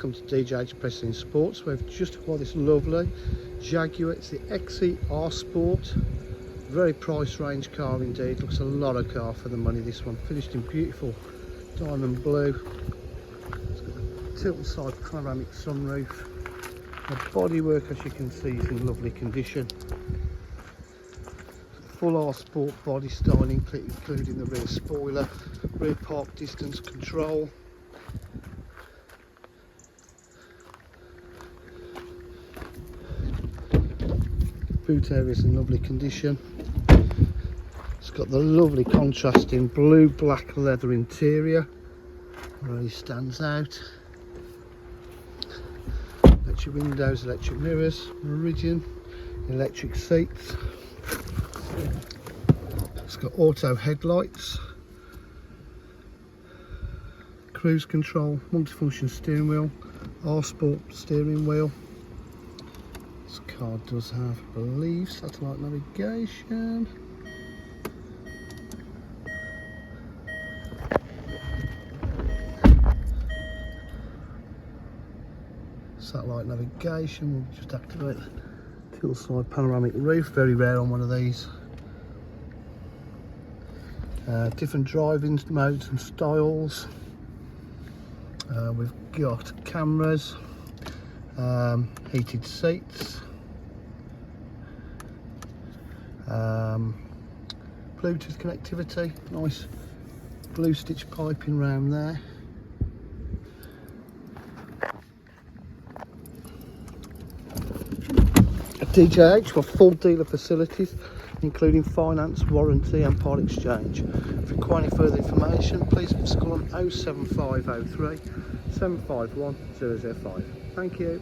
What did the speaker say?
Welcome to DJH Pressing Sports. We've just acquired this lovely Jaguar. It's the XE-R Sport. Very price range car indeed. Looks a lot of car for the money. This one finished in beautiful diamond blue. It's got a tilt side panoramic sunroof. The bodywork, as you can see, is in lovely condition. Full R Sport body styling, including the rear spoiler, rear park distance control. Boot area is in lovely condition. It's got the lovely contrasting blue black leather interior, really stands out. Electric windows, electric mirrors, Meridian, electric seats. It's got auto headlights, cruise control, multifunction steering wheel, R Sport steering wheel. This car does have, I believe, satellite navigation. Satellite navigation, we'll just activate the tilt side panoramic roof, very rare on one of these. Different driving modes and styles. We've got cameras, heated seats, Bluetooth connectivity, nice blue stitch piping round there. At DJH, we're full dealer facilities, including finance, warranty and part exchange. If you require any further information, please give us a call on 07503 751 005. Thank you.